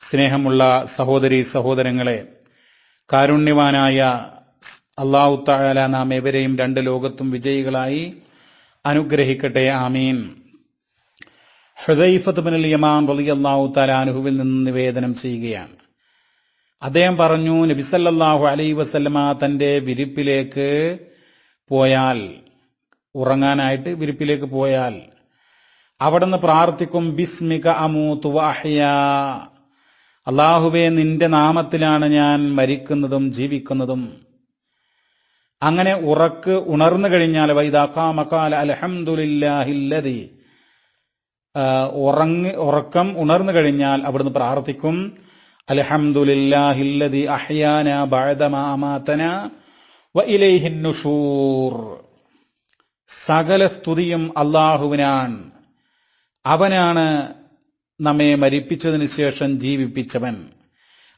സ്നേഹമുള്ള സഹോദരീ സഹോദരങ്ങളെ, കാരുണ്യവാനായ അല്ലാഹു തആല നാം ഏവരെയും രണ്ട് ലോകത്തും വിജയികളായി അനുഗ്രഹിക്കട്ടെ. ആമീൻ. ഹുദൈഫത്ത് ബിനുൽ യമാൻ റളിയല്ലാഹു തആല അൻഹുവിൽ നിന്ന് നിവേദനം ചെയ്യുകയാണ്. അദ്ദേഹം പറഞ്ഞു, നബി സല്ലല്ലാഹു അലൈഹി വസല്ലമ തന്റെ വിരിപ്പിലേക്ക് പോയാൽ, ഉറങ്ങാനായിട്ട് വിരിപ്പിലേക്ക് പോയാൽ അവിടുന്ന് പ്രാർത്ഥിക്കും, ബിസ്മിക അമൂതു വഅഹ്യാ, അല്ലാഹുവേ നിന്റെ നാമത്തിലാണ് ഞാൻ മരിക്കുന്നതും ജീവിക്കുന്നതും. അങ്ങനെ ഉണർന്നു കഴിഞ്ഞാൽ വൈദാ ഖാമ ഖാല അൽഹംദുലില്ലാഹില്ലദി, ഉറക്കം ഉണർന്നു കഴിഞ്ഞാൽ അവിടുന്ന് പ്രാർത്ഥിക്കും, അൽഹംദുലില്ലാഹില്ലദി അഹ്യാനാ ബഅദമാ അമാതനാ വഇലൈഹിൻ നുശൂർ. സകല സ്തുതിയും അല്ലാഹുവിനാണ്, അവനാണ് നമ്മെ മരിപ്പിച്ചതിന് ശേഷം ജീവിപ്പിച്ചവൻ,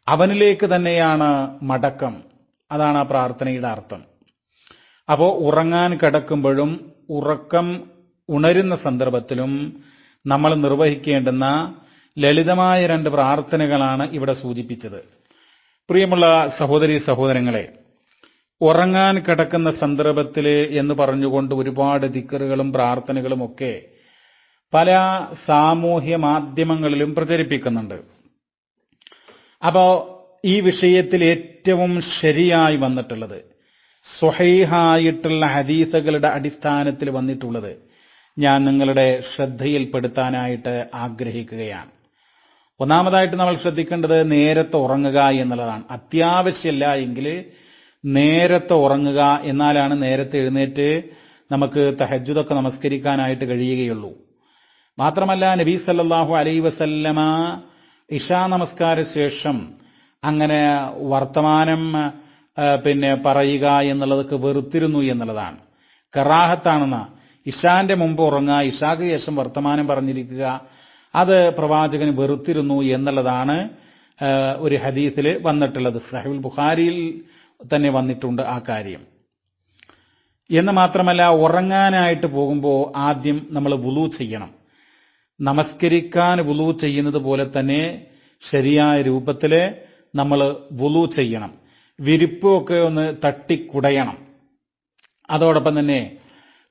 അവനിലേക്ക് തന്നെയാണ് മടക്കം. അതാണ് ആ പ്രാർത്ഥനയുടെ അർത്ഥം. അപ്പോൾ ഉറങ്ങാൻ കിടക്കുമ്പോഴും ഉറക്കം ഉണരുന്ന സന്ദർഭത്തിലും നമ്മൾ നിർവഹിക്കേണ്ടുന്ന ലളിതമായ രണ്ട് പ്രാർത്ഥനകളാണ് ഇവിടെ സൂചിപ്പിച്ചത്. പ്രിയമുള്ള സഹോദരീ സഹോദരങ്ങളെ, ഉറങ്ങാൻ കിടക്കുന്ന സന്ദർഭത്തിൽ എന്ന് പറഞ്ഞുകൊണ്ട് ഒരുപാട് ദിക്റുകളും പ്രാർത്ഥനകളും ഒക്കെ പല സാമൂഹ്യ മാധ്യമങ്ങളിലും പ്രചരിപ്പിക്കുന്നുണ്ട്. അപ്പോൾ ഈ വിഷയത്തിൽ ഏറ്റവും ശരിയായി വന്നിട്ടുള്ളത്, സ്വഹീഹായിട്ടുള്ള ഹദീസുകളുടെ അടിസ്ഥാനത്തിൽ വന്നിട്ടുള്ളത് ഞാൻ നിങ്ങളുടെ ശ്രദ്ധയിൽപ്പെടുത്താനായിട്ട് ആഗ്രഹിക്കുകയാണ്. ഒന്നാമതായിട്ട് നമ്മൾ ശ്രദ്ധിക്കേണ്ടത് നേരത്തെ ഉറങ്ങുക എന്നുള്ളതാണ്. അത്യാവശ്യമല്ല എങ്കിൽ നേരത്തെ ഉറങ്ങുക, എന്നാലാണ് നേരത്തെ എഴുന്നേറ്റ് നമുക്ക് തഹജ്ജുദൊക്കെ നമസ്കരിക്കാനായിട്ട് കഴിയുകയുള്ളൂ. മാത്രമല്ല, നബി സല്ലല്ലാഹു അലൈഹി വസല്ലമ ഇശാ നമസ്കാര ശേഷം അങ്ങനെ വർത്തമാനം പറയുക എന്നുള്ളതൊക്കെ വെറുത്തിരുന്നു എന്നുള്ളതാണ്. കറാഹത്താണെന്ന, ഇശാന്റെ മുമ്പ് ഉറങ്ങുക, ഇശാക്ക് ശേഷം വർത്തമാനം പറഞ്ഞിരിക്കുക, അത് പ്രവാചകൻ വെറുത്തിരുന്നു എന്നുള്ളതാണ് ഒരു ഹദീസിൽ വന്നിട്ടുള്ളത്. സഹീഹുൽ ബുഖാരിയിൽ തന്നെ വന്നിട്ടുണ്ട് ആ കാര്യം. എന്ന് മാത്രമല്ല, ഉറങ്ങാനായിട്ട് പോകുമ്പോൾ ആദ്യം നമ്മൾ വുളൂ ചെയ്യണം. നമസ്കരിക്കാൻ വുളൂ ചെയ്യുന്നത് പോലെ തന്നെ ശരിയായ രൂപത്തിൽ നമ്മൾ വുളൂ ചെയ്യണം. വിരിപ്പൊക്കെ ഒന്ന് തട്ടിക്കുടയണം. അതോടൊപ്പം തന്നെ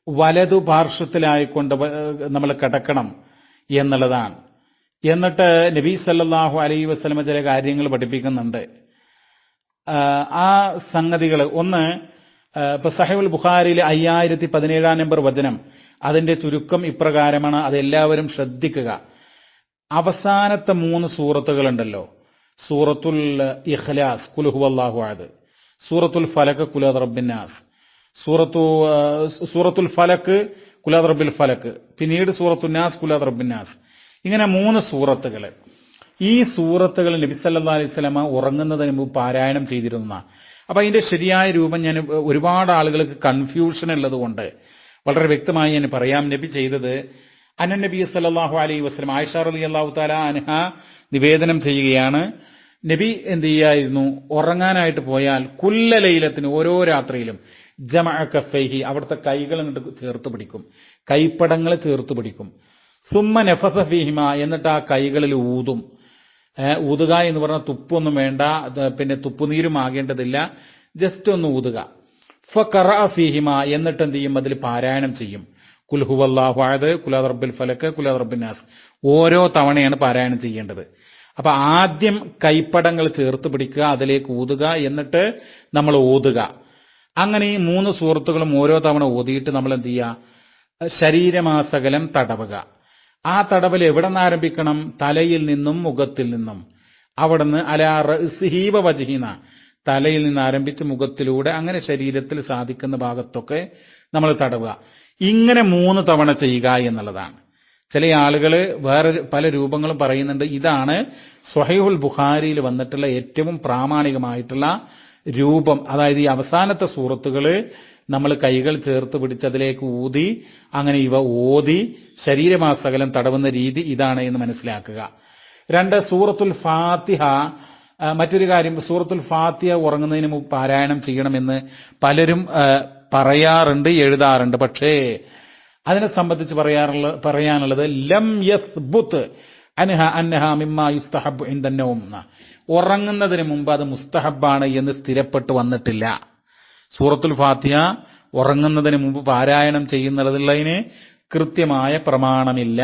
വലതു പാർശ്വത്തിലായിക്കൊണ്ട് നമ്മൾ കിടക്കണം എന്നുള്ളതാണ്. എന്നിട്ട് നബി സല്ലല്ലാഹു അലൈഹി വസല്ലമ ചില കാര്യങ്ങൾ പഠിപ്പിക്കുന്നുണ്ട്. ആ സംഗതികൾ ഒന്ന്, ഇപ്പൊ സഹീഹുൽ ബുഖാരിയിലെ 5017 നമ്പർ വചനം, അതിന്റെ ചുരുക്കം ഇപ്രകാരമാണ്, അതെല്ലാവരും ശ്രദ്ധിക്കുക. അവസാനത്തെ 3 സൂറത്തുകളുണ്ടല്ലോ, സൂറത്തുൽ ഇഖ്ലാസ് ഖുൽ ഹുവല്ലാഹു അഹദ്, സൂറത്തുൽ ഫലക് ഖുൽ അഊദു ബിറബ്ബിന്നാസ്, സൂറത്തുൽ ഫലക് ഖുൽ അഊദു ബിറബ്ബിൽ ഫലക്, പിന്നീട് സൂറത്തുൻ നാസ് ഖുൽ അഊദു ബിറബ്ബിന്നാസ്. ഇങ്ങനെ 3 സൂറത്തുകൾ. ഈ സൂറത്തുകൾ നബി സല്ലല്ലാഹു അലൈഹി വസല്ലമ ഉറങ്ങുന്നതിന് മുമ്പ് പാരായണം ചെയ്തിരുന്ന. അപ്പൊ അതിന്റെ ശരിയായ രൂപം ഞാൻ, ഒരുപാട് ആളുകൾക്ക് കൺഫ്യൂഷൻ ഉള്ളത് കൊണ്ട് വളരെ വ്യക്തമായി ഞാൻ പറയാം. നബി ചെയ്തത്, നബി സല്ലല്ലാഹു അലൈഹി വസല്ലം, ആയിഷ റളിയല്ലാഹു തആല അൻഹ നിവേദനം ചെയ്യുകയാണ്, നബി എന്ത് ചെയ്യായിരുന്നു, ഉറങ്ങാനായിട്ട് പോയാൽ കുല്ല ലൈലത്തിന്, ഓരോ രാത്രിയിലും, ജമഅ കഫൈഹി, അവിടുത്തെ കൈകൾ അങ്ങോട്ട് ചേർത്ത് പിടിക്കും, കൈപ്പടങ്ങൾ ചേർത്ത് പിടിക്കും. സുമ്മ നഫസ ഫീഹിമ, എന്നിട്ട് ആ കൈകളിൽ ഊതും. ഊതുക എന്ന് പറഞ്ഞാൽ തുപ്പൊന്നും വേണ്ട, പിന്നെ തുപ്പുനീരും ആകേണ്ടതില്ല, ജസ്റ്റ് ഒന്ന് ഊതുക. ഫഖറഅ ഫീഹിമ, എന്നിട്ട് എന്ത് ചെയ്യും, അതിൽ പാരായണം ചെയ്യും. ഖുൽ ഹുവല്ലാഹു അഹദ്, ഖുൽ അഊദു ബിറബ്ബിൽ ഫലക്, ഖുൽ അഊദു ബിറബ്ബിന്നാസ്. ഓരോ തവണയാണ് പാരായണം ചെയ്യേണ്ടത്. അപ്പൊ ആദ്യം കൈപ്പടങ്ങൾ ചേർത്ത് പിടിക്കുക, അതിലേക്ക് ഊതുക, എന്നിട്ട് നമ്മൾ ഓതുക. അങ്ങനെ ഈ 3 സൂറത്തുകളും ഓരോ തവണ ഓതിയിട്ട് നമ്മൾ എന്ത് ചെയ്യുക, ശരീരമാസകലം തടവുക. ആ തടവൽ എവിടെ നിന്ന് ആരംഭിക്കണം, തലയിൽ നിന്നും മുഖത്തിൽ നിന്നും. അവിടുന്ന് അലാ റഅ്സിഹി വ വജ്ഹിന, തലയിൽ നിന്ന് ആരംഭിച്ച് മുഖത്തിലൂടെ അങ്ങനെ ശരീരത്തിൽ സാധിക്കുന്ന ഭാഗത്തൊക്കെ നമ്മൾ തടവുക. ഇങ്ങനെ 3 തവണ ചെയ്യുക എന്നുള്ളതാണ്. ചില ആളുകൾ വേറെ പല രൂപങ്ങളും പറയുന്നുണ്ട്. ഇതാണ് സ്വഹീഹുൽ ബുഖാരിയിൽ വന്നിട്ടുള്ള ഏറ്റവും പ്രാമാണികമായിട്ടുള്ള രൂപം. അതായത് ഈ അവസാനത്തെ സൂറത്തുകൾ നമ്മൾ കൈകൾ ചേർത്ത് പിടിച്ച് അതിലേക്ക് ഊതി, അങ്ങനെ ഇവ ഓതി ശരീരമാസകലം തടവുന്ന രീതി ഇതാണ് എന്ന് മനസ്സിലാക്കുക. 2, സൂറത്തുൽ ഫാത്തിഹ. മറ്റൊരു കാര്യം, സൂറത്തുൽ ഫാത്തിഹ ഉറങ്ങുന്നതിന് മുമ്പ് പാരായണം ചെയ്യണമെന്ന് പലരും പറയാറുണ്ട്, എഴുതാറുണ്ട്. പക്ഷേ അതിനെ സംബന്ധിച്ച് പറയാനുള്ളത്, ലം യസ്ബുത്ത് അന്നഹ മിമ്മാ യുസ്തഹബ്ബു ഇൻദൻ നൗം. ഉറങ്ങുന്നതിന് മുമ്പ് അത് മുസ്തഹബാണ് എന്ന് സ്ഥിരപ്പെട്ടു വന്നിട്ടില്ല. സൂറത്തുൽ ഫാത്തിഹ ഉറങ്ങുന്നതിന് മുമ്പ് പാരായണം ചെയ്യുന്നതിന് കൃത്യമായ പ്രമാണമില്ല.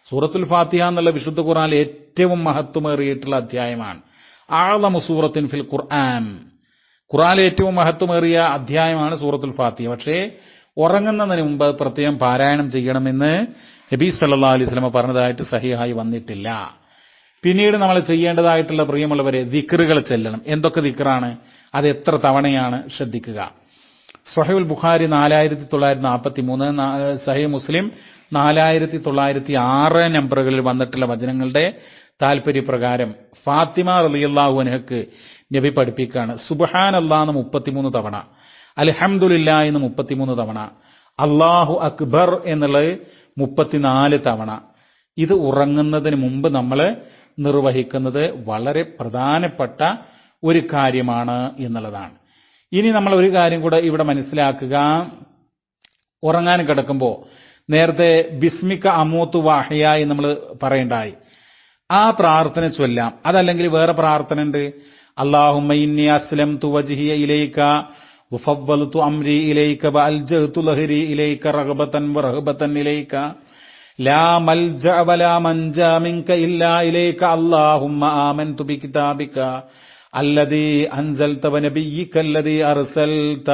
സൂറത്തുൽ ഫാത്തിഹ എന്നുള്ള വിശുദ്ധ ഖുർആനിൽ ഏറ്റവും മഹത്വമേറിയിട്ടുള്ള അധ്യായമാണ്. അഅ്ളമു സൂറത്തിൻ ഫിൽ ഖുർആൻ. ഖുർആനിലെ ഏറ്റവും മഹത്വമേറിയ അധ്യായമാണ് സൂറത്തുൽ ഫാത്തിഹ. പക്ഷേ ഉറങ്ങുന്നതിന് മുമ്പ് പ്രത്യേകം പാരായണം ചെയ്യണമെന്ന് നബി സല്ലല്ലാഹു അലൈഹി വസല്ലം പറഞ്ഞതായിട്ട് സഹിഹായി വന്നിട്ടില്ല. പിന്നീട് നമ്മൾ ചെയ്യേണ്ടതായിട്ടുള്ള പ്രിയമുള്ളവരെ ദിക്റുകൾ ചെല്ലണം. എന്തൊക്കെ ദിക്റാണ്, അത് എത്ര തവണയാണ് ശ്രദ്ധിക്കുക. സ്വഹീഹുൽ ബുഖാരി 4943, സഹീഹ് മുസ്ലിം 4906 നമ്പറുകളിൽ വന്നിട്ടുള്ള വചനങ്ങളുടെ താല്പര്യപ്രകാരം ഫാത്തിമ റളിയല്ലാഹു അൻഹക്ക് നബി പഠിപ്പിക്കുകയാണ് സുബ്ഹാനല്ലാഹ് എന്ന് 33 തവണ, അൽഹംദുലില്ലാഹ് എന്ന് 33 തവണ, അല്ലാഹു അക്ബർ എന്നുള്ളത് 34 തവണ. ഇത് ഉറങ്ങുന്നതിന് മുമ്പ് നമ്മൾ നിർവഹിക്കുന്നത് വളരെ പ്രധാനപ്പെട്ട ഒരു കാര്യമാണ് എന്നുള്ളതാണ്. ഇനി നമ്മൾ ഒരു കാര്യം കൂടെ ഇവിടെ മനസ്സിലാക്കുക. ഉറങ്ങാൻ കിടക്കുമ്പോൾ നേരത്തെ ബിസ്മിക അമൂത്തു വഹ്യ എന്ന് നമ്മൾ പറയണ്ടായി. ആ പ്രാർത്ഥന ചൊല്ലാം. അതല്ലെങ്കിൽ വേറെ പ്രാർത്ഥന ഉണ്ട്. അല്ലാഹുമ്മ ഇന്നി അസ്ലംതു വജ്ഹിയ ഇലൈക വഫവ്വൽതു അംരി ഇലൈക വഅൽജഅതു ലഹരി ഇലൈക റഗ്ബതൻ വറഹബതൻ ഇലൈക ലാ മൽജഅ വലാ മൻജാ മിൻക ഇല്ലാ ഇലൈക അല്ലാഹുമ്മ ആമൻതു ബികിതാബിക അല്ലദീ അൻസൽത വനബിയ്യിക അല്ലദീ അർസൽത.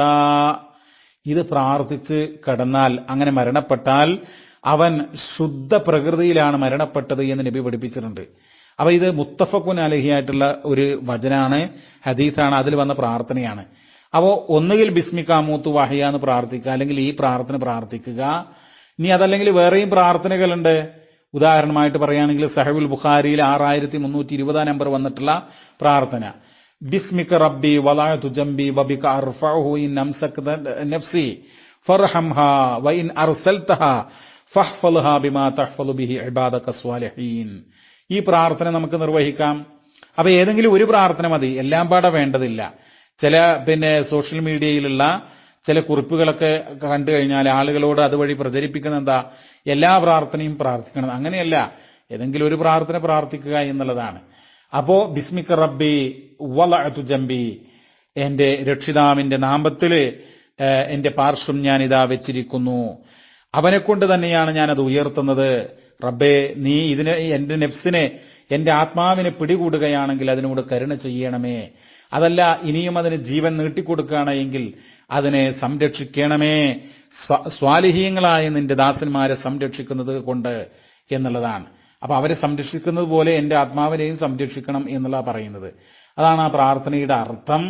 ഇത് പ്രാർത്ഥിച്ച് കിടന്നാൽ, അങ്ങനെ മരണപ്പെട്ടാൽ അവൻ ശുദ്ധ പ്രകൃതിയിലാണ് മരണപ്പെട്ടത് എന്ന് നബി പഠിപ്പിച്ചിട്ടുണ്ട്. അപ്പൊ ഇത് മുത്തഫഖുൻ അലൈഹി ആയിട്ടുള്ള ഒരു വചനാണ്, ഹദീസാണ്, അതിൽ വന്ന പ്രാർത്ഥനയാണ്. അപ്പോൾ ഒന്നുകിൽ ബിസ്മിക അമൂത്തു വഹ്യ എന്ന് പ്രാർത്ഥിക്കുക, അല്ലെങ്കിൽ ഈ പ്രാർത്ഥന പ്രാർത്ഥിക്കുക. ഇനി അതല്ലെങ്കിൽ വേറെയും പ്രാർത്ഥനകളുണ്ട്. ഉദാഹരണമായിട്ട് പറയുകയാണെങ്കിൽ സഹീഹുൽ ബുഖാരിയിൽ 6320 നമ്പർ വന്നിട്ടുള്ള പ്രാർത്ഥന, ബിസ്മിക റബ്ബി വലഅതു ജംബി വബിക അർഫഉഹു ഇൻ അംസക്ത നഫ്സി ഫർഹംഹാ വഇൻ അർസൽതഹാ ഫഹ്ഫൽഹാ ബിമാ തഹ്ഫലു ബിഹി ഇബാദക സ്വാലിഹീൻ. ഈ പ്രാർത്ഥന നമുക്ക് നിർവഹിക്കാം. അപ്പൊ ഏതെങ്കിലും ഒരു പ്രാർത്ഥന മതി, എല്ലാം പാടെ വേണ്ടതില്ല. ചില സോഷ്യൽ മീഡിയയിലുള്ള ചില കുറിപ്പുകളൊക്കെ കണ്ടു കഴിഞ്ഞാൽ ആളുകളോട് അതുവഴി പ്രചരിപ്പിക്കുന്ന എന്താ, എല്ലാ പ്രാർത്ഥനയും പ്രാർത്ഥിക്കണം. അങ്ങനെയല്ല, ഏതെങ്കിലും ഒരു പ്രാർത്ഥന പ്രാർത്ഥിക്കുക എന്നുള്ളതാണ്. അപ്പോ ബിസ്മിക റബ്ബി വലഅതു ജംബി, എന്റെ രക്ഷിതാവിന്റെ നാമത്തില് എന്റെ പാർശ്വം ഞാൻ ഇതാ വെച്ചിരിക്കുന്നു, അവനെ കൊണ്ട് തന്നെയാണ് ഞാൻ അത് ഉയർത്തുന്നത്. റബ്ബേ, നീ ഇതിനെ, എന്റെ നെഫ്സിനെ, എന്റെ ആത്മാവിനെ പിടികൂടുകയാണെങ്കിൽ അതിനോട് കരുണ ചെയ്യണമേ. അതല്ല ഇനിയും അതിന് ജീവൻ നീട്ടിക്കൊടുക്കുകയാണെങ്കിൽ അതിനെ സംരക്ഷിക്കണമേ, സ്വാലിഹീങ്ങളായ നിന്റെ ദാസന്മാരെ സംരക്ഷിക്കുന്നത് കൊണ്ട് എന്നുള്ളതാണ്. അപ്പൊ അവരെ സംരക്ഷിക്കുന്നത് പോലെ എന്റെ ആത്മാവിനെയും സംരക്ഷിക്കണം എന്നുള്ള പറയുന്നത്. അതാണ് ആ പ്രാർത്ഥനയുടെ അർത്ഥം.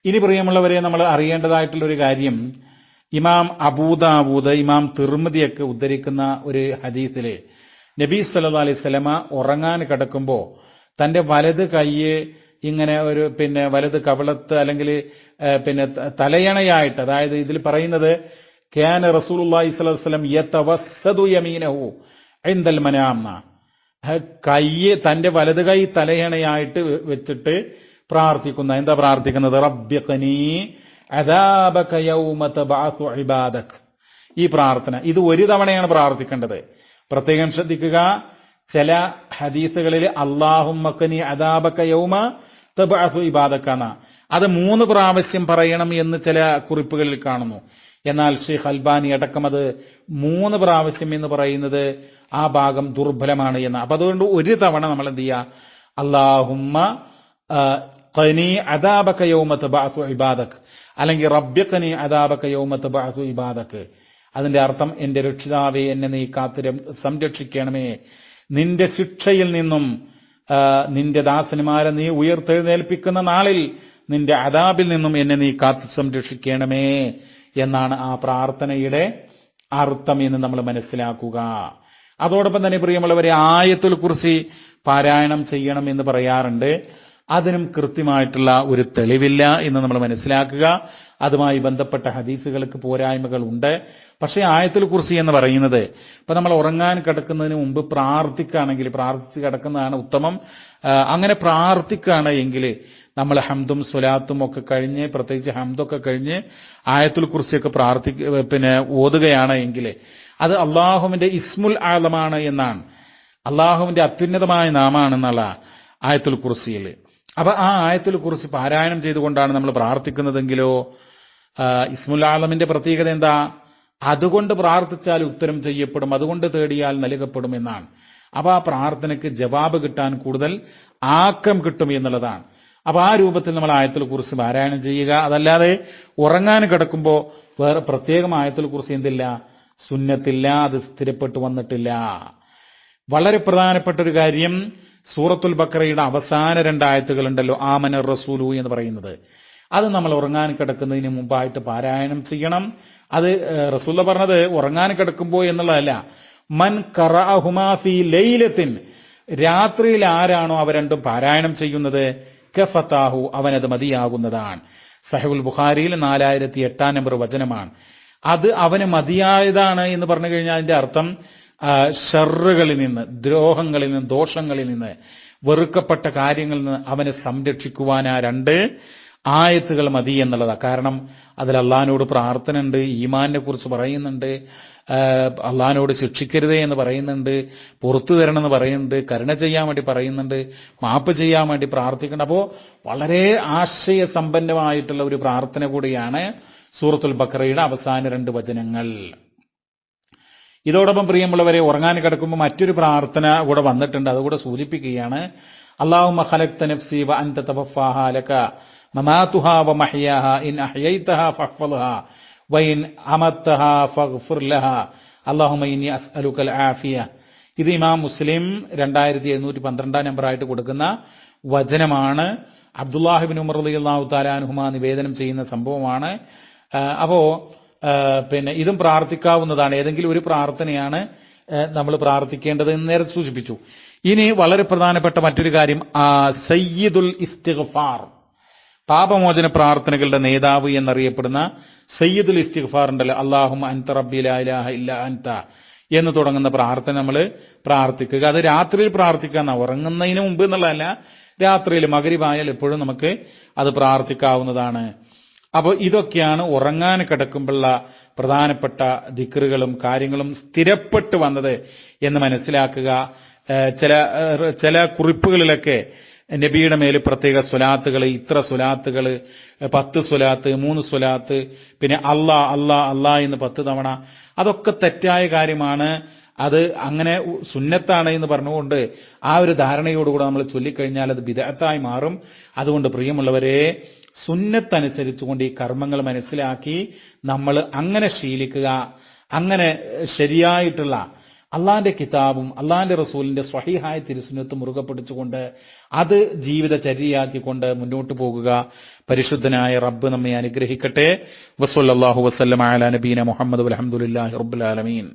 ഇനി പ്രിയമുള്ളവരെ, നമ്മൾ അറിയേണ്ടതായിട്ടുള്ള ഒരു കാര്യം, ഇമാം അബൂദാവൂദ്, ഇമാം തിർമിദിയൊക്കെ ഉദ്ധരിക്കുന്ന ഒരു ഹദീസില് നബി സല്ലല്ലാഹു അലൈഹി വസല്ലമ ഉറങ്ങാൻ കിടക്കുമ്പോൾ തന്റെ വലത് കൈയ്യ് ഇങ്ങനെ ഒരു വലത് കവിളത്ത് അല്ലെങ്കിൽ തലയണയായിട്ട്, അതായത് ഇതിൽ പറയുന്നത് കാന റസൂലുള്ളാഹി സ്വല്ലല്ലാഹു അലൈഹി വസല്ലം യതവസ്സദു യമീനഹു ഇൻദൽ മനാം, കൈയ്യ് തന്റെ വലത് കൈ തലയണയായിട്ട് വെച്ചിട്ട് പ്രാർത്ഥിക്കുന്ന, എന്താ പ്രാർത്ഥിക്കുന്നത്, റബ്ബിഖ്നി അദാബക യൗമ തബഅസു ഇബാദക. ഈ പ്രാർത്ഥന ഇത് ഒരു തവണയാണ് പ്രാർത്ഥിക്കേണ്ടത്. പ്രത്യേകം ശ്രദ്ധിക്കുക, ചില ഹദീസുകളിൽ അല്ലാഹുമ്മഖ്നി അദാബക യൗമ തബഅസു ഇബാദക, അത് 3 പ്രാവശ്യം പറയണം എന്ന് ചില കുറിപ്പുകളിൽ കാണുന്നു. എന്നാൽ ഷെയ്ഖ് അൽബാനി അടക്കം അത് 3 പ്രാവശ്യം എന്ന് പറയുന്നത് ആ ഭാഗം ദുർബലമാണ് എന്ന്. അപ്പൊ അതുകൊണ്ട് ഒരു തവണ നമ്മൾ എന്ത് ചെയ്യുക, അല്ലാഹുമ്മ ഖനി അദാബക യൗമ തബഅസു ഇബാദക, അല്ലെങ്കിൽ റബ്ബിഖ്നി അദാബക യൗമ തബഅസു ഇബാദക. അതിന്റെ അർത്ഥം, എന്റെ രക്ഷിതാവേ, എന്നെ നീ കാത്ത് സംരക്ഷിക്കണമേ, നിന്റെ ശിക്ഷയിൽ നിന്നും നിന്റെ ദാസന്മാരെ നീ ഉയർത്തെഴുന്നേൽപ്പിക്കുന്ന നാളിൽ നിന്റെ അദാബിൽ നിന്നും എന്നെ നീ കാത്ത് സംരക്ഷിക്കണമേ എന്നാണ് ആ പ്രാർത്ഥനയുടെ അർത്ഥം എന്ന് നമ്മൾ മനസ്സിലാക്കുക. അതോടൊപ്പം തന്നെ പ്രിയമുള്ളവരെ, ആയത്തുൽ കുർസി പാരായണം ചെയ്യണം എന്ന് പറയാറുണ്ട്. അതിനും കൃത്യമായിട്ടുള്ള ഒരു തെളിവില്ല എന്ന് നമ്മൾ മനസ്സിലാക്കുക. അതുമായി ബന്ധപ്പെട്ട ഹദീസുകൾക്ക് പോരായ്മകൾ ഉണ്ട്. പക്ഷേ ആയത്തുൽ കുർസി എന്ന് പറയുന്നത്, ഇപ്പൊ നമ്മൾ ഉറങ്ങാൻ കിടക്കുന്നതിന് മുമ്പ് പ്രാർത്ഥിക്കുകയാണെങ്കിൽ, പ്രാർത്ഥിച്ച് കിടക്കുന്നതാണ് ഉത്തമം. അങ്ങനെ പ്രാർത്ഥിക്കുകയാണ് എങ്കിൽ നമ്മൾ ഹംദും സ്വലാത്തും ഒക്കെ കഴിഞ്ഞ്, പ്രത്യേകിച്ച് ഹംദൊക്കെ കഴിഞ്ഞ് ആയത്തുൽ കുർസിയൊക്കെ ഓതുകയാണ് എങ്കിൽ അത് അള്ളാഹുവിന്റെ ഇസ്മുൽ ആലമാണ് എന്നാണ്. അള്ളാഹുവിന്റെ അത്യുന്നതമായ നാമാണെന്നുള്ള ആയത്തുൽ കുർസിയിൽ. അപ്പൊ ആ ആയത്തുൽ കുർസി പാരായണം ചെയ്തുകൊണ്ടാണ് നമ്മൾ പ്രാർത്ഥിക്കുന്നതെങ്കിലോ ഇസ്മുൽ ആലമിന്റെ പ്രത്യേകത എന്താ? അതുകൊണ്ട് പ്രാർത്ഥിച്ചാൽ ഉത്തരം ചെയ്യപ്പെടും, അതുകൊണ്ട് തേടിയാൽ നൽകപ്പെടും എന്നാണ്. അപ്പൊ ആ പ്രാർത്ഥനയ്ക്ക് ജവാബ് കിട്ടാൻ കൂടുതൽ ആക്കം കിട്ടും എന്നുള്ളതാണ്. അപ്പൊ ആ രൂപത്തിൽ നമ്മൾ ആയത്തുൽ കുർസി പാരായണം ചെയ്യുക. അതല്ലാതെ ഉറങ്ങാൻ കിടക്കുമ്പോൾ വേറെ പ്രത്യേകം ആയത്തുൽ കുർസി എന്തില്ല, സുന്നത്തില്ല, അത് സ്ഥിരപ്പെട്ടു വന്നിട്ടില്ല. വളരെ പ്രധാനപ്പെട്ട ഒരു കാര്യം, സൂറത്തുൽ ബഖറയുടെ അവസാന 2 ആയത്തുകൾ ഉണ്ടല്ലോ, ആമന റസൂലു എന്ന് പറയുന്നത്, അത് നമ്മൾ ഉറങ്ങാൻ കിടക്കുന്നതിന് മുമ്പായിട്ട് പാരായണം ചെയ്യണം. അത് റസൂല പറഞ്ഞത് ഉറങ്ങാൻ കിടക്കുമ്പോൾ എന്നുള്ളതല്ല, മൻ ഖറഅഹുമാ ഫീ ലൈലത്തിൻ, രാത്രിയിൽ ആരാണോ അവ രണ്ടും പാരായണം ചെയ്യുന്നത്, കഫതാഹു, അവനത് മതിയാകുന്നതാണ്. സഹീഹുൽ ബുഖാരിയിൽ 4008 നമ്പർ വചനമാണ്. അത് അവന് മതിയായതാണ് എന്ന് പറഞ്ഞു കഴിഞ്ഞാൽ അതിന്റെ അർത്ഥം ഷർറുകളിൽ നിന്ന്, ദ്രോഹങ്ങളിൽ നിന്ന്, ദോഷങ്ങളിൽ നിന്ന്, വെറുക്കപ്പെട്ട കാര്യങ്ങളിൽ നിന്ന് അവനെ സംരക്ഷിക്കുവാൻ ആ 2 ആയത്തുകൾ മതി എന്നുള്ളതാണ്. കാരണം അതിൽ അള്ളാഹിനോട് പ്രാർത്ഥന ഉണ്ട്, ഈമാനിനെ കുറിച്ച് പറയുന്നുണ്ട്, അള്ളാഹിനോട് ശിക്ഷിക്കരുതേ എന്ന് പറയുന്നുണ്ട്, പുറത്തു തരണമെന്ന് പറയുന്നുണ്ട്, കരുണ ചെയ്യാൻ വേണ്ടി പറയുന്നുണ്ട്, മാപ്പ് ചെയ്യാൻ വേണ്ടി പ്രാർത്ഥിക്കുന്നുണ്ട്. അപ്പോൾ വളരെ ആശയസമ്പന്നമായിട്ടുള്ള ഒരു പ്രാർത്ഥന കൂടിയാണ് സൂറത്തുൽ ബഖറയുടെ അവസാന 2 വചനങ്ങൾ. ഇതോടൊപ്പം പ്രിയമുള്ളവരെ, ഉറങ്ങാൻ കിടക്കുമ്പോൾ മറ്റൊരു പ്രാർത്ഥന കൂടെ വന്നിട്ടുണ്ട്, അതുകൂടെ സൂചിപ്പിക്കുകയാണ്. അല്ലാഹുമ്മ ഖലഖ്ത നഫ്സി വ അൻത തവഫാഹാ ലക മമാതുഹാ വ മഹ്യാഹാ ഇൻ അഹ്യൈതഹാ ഫഹ്ഫദ്ഹാ വ ഇൻ അമത്തഹാ ഫഗ്ഫിർ ലഹാ അല്ലാഹുമ്മ ഇന്നി അസ്അലുകൽ ആഫിയ. ഇത് ഇമാം മുസ്ലിം 2712 നമ്പറായിട്ട് കൊടുക്കുന്ന വചനമാണ്. അബ്ദുല്ലാഹി ഇബ്നു ഉമർ റളിയല്ലാഹു തആല അൻഹുമാ നിവേദനം ചെയ്യുന്ന സംഭവമാണ്. അപ്പോ ഇതും പ്രാർത്ഥിക്കാവുന്നതാണ്. ഏതെങ്കിലും ഒരു പ്രാർത്ഥനയാണ് നമ്മൾ പ്രാർത്ഥിക്കേണ്ടത് എന്ന് നേരത്തെ സൂചിപ്പിച്ചു. ഇനി വളരെ പ്രധാനപ്പെട്ട മറ്റൊരു കാര്യം, സയ്യിദുൽ ഇസ്തിഗ്ഫാർ, പാപമോചന പ്രാർത്ഥനകളുടെ നേതാവ് എന്നറിയപ്പെടുന്ന സയ്യിദുൽ ഇസ്തിഗ്ഫാർ ഉണ്ടല്ലോ, അല്ലാഹുമ്മ അൻത റബ്ബി ലാ ഇലാഹ ഇല്ലാ അൻത എന്ന് തുടങ്ങുന്ന പ്രാർത്ഥന നമ്മൾ പ്രാർത്ഥിക്കുക. അത് രാത്രിയിൽ പ്രാർത്ഥിക്കുക, ഉറങ്ങുന്നതിന് മുമ്പ് എന്നുള്ളതല്ല, രാത്രിയിൽ മഗ്‌രിബായാൽ എപ്പോഴും നമുക്ക് അത് പ്രാർത്ഥിക്കാവുന്നതാണ്. അപ്പോൾ ഇതൊക്കെയാണ് ഉറങ്ങാൻ കിടക്കുമ്പോഴുള്ള പ്രധാനപ്പെട്ട ദിക്റുകളും കാര്യങ്ങളും സ്ഥിരപ്പെട്ടു വന്നത് എന്ന് മനസ്സിലാക്കുക. ചില കുറിപ്പുകളിലൊക്കെ നബിയുടെ മേൽ പ്രത്യേക സ്വലാത്തുകൾ, ഇത്ര സ്വലാത്തുകൾ, 10 സ്വലാത്ത്, 3 സ്വലാത്ത്, പിന്നെ അല്ലാ അല്ലാ അല്ലാ എന്ന് 10 തവണ, അതൊക്കെ തെറ്റായ കാര്യമാണ്. അത് അങ്ങനെ സുന്നത്താണ് എന്ന് പറഞ്ഞുകൊണ്ട് ആ ഒരു ധാരണയോടുകൂടെ നമ്മൾ ചൊല്ലിക്കഴിഞ്ഞാൽ അത് ബിദ്അത്തായി മാറും. അതുകൊണ്ട് പ്രിയമുള്ളവരെ, സുന്നത്തനുസരിച്ചുകൊണ്ട് ഈ കർമ്മങ്ങൾ മനസ്സിലാക്കി നമ്മൾ അങ്ങനെ ശീലിക്കുക. അങ്ങനെ ശരിയായിട്ടുള്ള അള്ളാന്റെ കിതാബും അള്ളാന്റെ റസൂലിന്റെ സ്വഹീഹായ തിരുസുന്നത്തും മുറുകെ പിടിച്ചുകൊണ്ട് അത് ജീവിതചര്യയാക്കിക്കൊണ്ട് മുന്നോട്ട് പോകുക. പരിശുദ്ധനായ റബ്ബ് നമ്മെ അനുഗ്രഹിക്കട്ടെ. വസല്ലല്ലാഹു വസല്ലമ അലാ നബീന മുഹമ്മദ് വൽഹംദുലില്ലാഹി റബ്ബിൽ ആലമീൻ.